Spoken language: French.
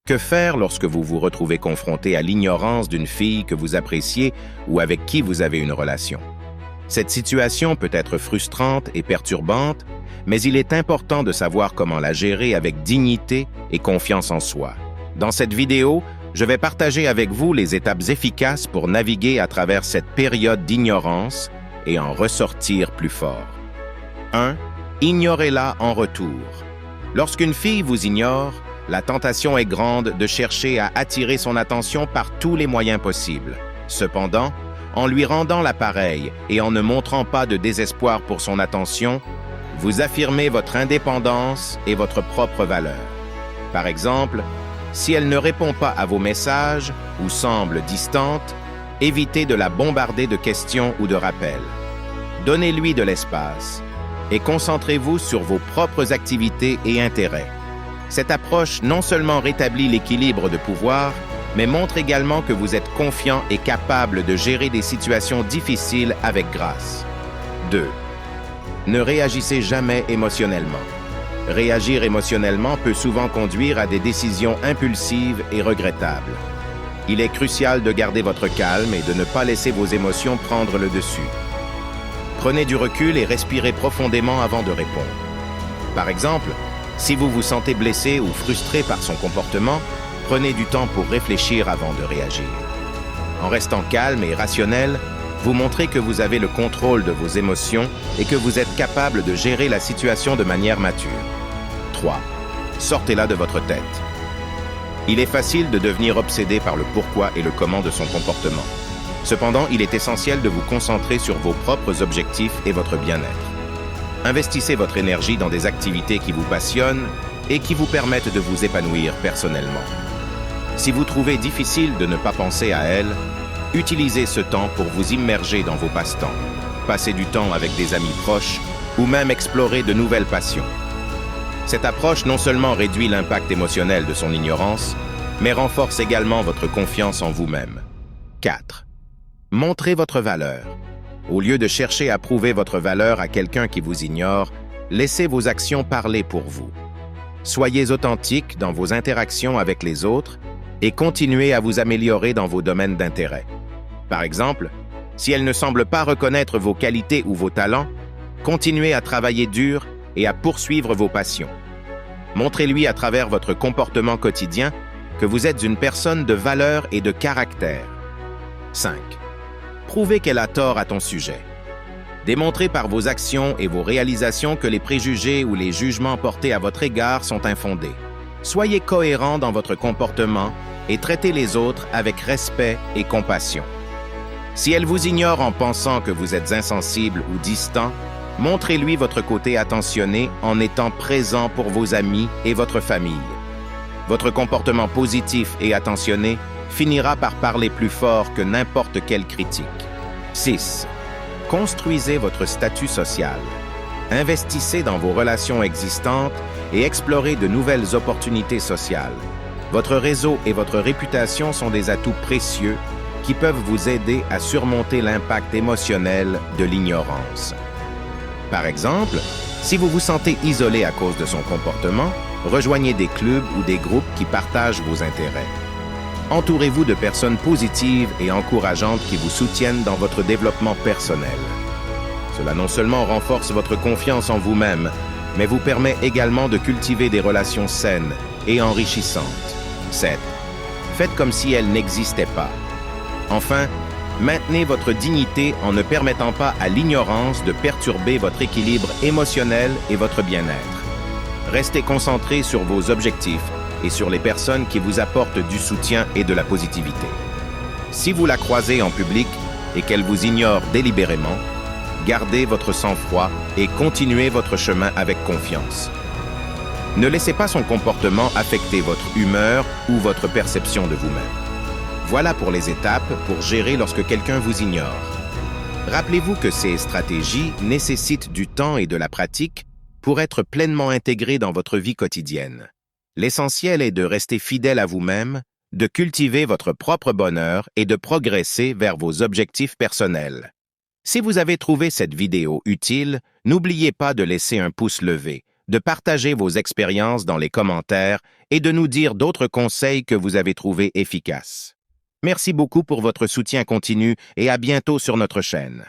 Que faire lorsque vous vous retrouvez confronté à l'ignorance d'une fille que vous appréciez ou avec qui vous avez une relation? Cette situation peut être frustrante et perturbante, mais il est important de savoir comment la gérer avec dignité et confiance en soi. Dans cette vidéo, je vais partager avec vous les étapes efficaces pour naviguer à travers cette période d'ignorance et en ressortir plus fort. 1. Ignorez-la en retour. Lorsqu'une fille vous ignore, la tentation est grande de chercher à attirer son attention par tous les moyens possibles. Cependant, en lui rendant l'appareil et en ne montrant pas de désespoir pour son attention, vous affirmez votre indépendance et votre propre valeur. Par exemple, si elle ne répond pas à vos messages ou semble distante, évitez de la bombarder de questions ou de rappels. Donnez-lui de l'espace et concentrez-vous sur vos propres activités et intérêts. Cette approche non seulement rétablit l'équilibre de pouvoir, mais montre également que vous êtes confiant et capable de gérer des situations difficiles avec grâce. 2. Ne réagissez jamais émotionnellement. Réagir émotionnellement peut souvent conduire à des décisions impulsives et regrettables. Il est crucial de garder votre calme et de ne pas laisser vos émotions prendre le dessus. Prenez du recul et respirez profondément avant de répondre. Par exemple, si vous vous sentez blessé ou frustré par son comportement, prenez du temps pour réfléchir avant de réagir. En restant calme et rationnel, vous montrez que vous avez le contrôle de vos émotions et que vous êtes capable de gérer la situation de manière mature. 3. Sortez-la de votre tête. Il est facile de devenir obsédé par le pourquoi et le comment de son comportement. Cependant, il est essentiel de vous concentrer sur vos propres objectifs et votre bien-être. Investissez votre énergie dans des activités qui vous passionnent et qui vous permettent de vous épanouir personnellement. Si vous trouvez difficile de ne pas penser à elle, utilisez ce temps pour vous immerger dans vos passe-temps. Passez du temps avec des amis proches ou même explorer de nouvelles passions. Cette approche non seulement réduit l'impact émotionnel de son ignorance, mais renforce également votre confiance en vous-même. 4. Montrez votre valeur. Au lieu de chercher à prouver votre valeur à quelqu'un qui vous ignore, laissez vos actions parler pour vous. Soyez authentique dans vos interactions avec les autres et continuez à vous améliorer dans vos domaines d'intérêt. Par exemple, si elle ne semble pas reconnaître vos qualités ou vos talents, continuez à travailler dur et à poursuivre vos passions. Montrez-lui à travers votre comportement quotidien que vous êtes une personne de valeur et de caractère. 5. Prouvez qu'elle a tort à ton sujet. Démontrez par vos actions et vos réalisations que les préjugés ou les jugements portés à votre égard sont infondés. Soyez cohérent dans votre comportement et traitez les autres avec respect et compassion. Si elle vous ignore en pensant que vous êtes insensible ou distant, montrez-lui votre côté attentionné en étant présent pour vos amis et votre famille. Votre comportement positif et attentionné finira par parler plus fort que n'importe quelle critique. 6. Construisez votre statut social. Investissez dans vos relations existantes et explorez de nouvelles opportunités sociales. Votre réseau et votre réputation sont des atouts précieux qui peuvent vous aider à surmonter l'impact émotionnel de l'ignorance. Par exemple, si vous vous sentez isolé à cause de son comportement, rejoignez des clubs ou des groupes qui partagent vos intérêts. Entourez-vous de personnes positives et encourageantes qui vous soutiennent dans votre développement personnel. Cela non seulement renforce votre confiance en vous-même, mais vous permet également de cultiver des relations saines et enrichissantes. 7. Faites comme si elles n'existaient pas. Enfin, maintenez votre dignité en ne permettant pas à l'ignorance de perturber votre équilibre émotionnel et votre bien-être. Restez concentré sur vos objectifs et sur les personnes qui vous apportent du soutien et de la positivité. Si vous la croisez en public et qu'elle vous ignore délibérément, gardez votre sang-froid et continuez votre chemin avec confiance. Ne laissez pas son comportement affecter votre humeur ou votre perception de vous-même. Voilà pour les étapes pour gérer lorsque quelqu'un vous ignore. Rappelez-vous que ces stratégies nécessitent du temps et de la pratique pour être pleinement intégrées dans votre vie quotidienne. L'essentiel est de rester fidèle à vous-même, de cultiver votre propre bonheur et de progresser vers vos objectifs personnels. Si vous avez trouvé cette vidéo utile, n'oubliez pas de laisser un pouce levé, de partager vos expériences dans les commentaires et de nous dire d'autres conseils que vous avez trouvés efficaces. Merci beaucoup pour votre soutien continu et à bientôt sur notre chaîne.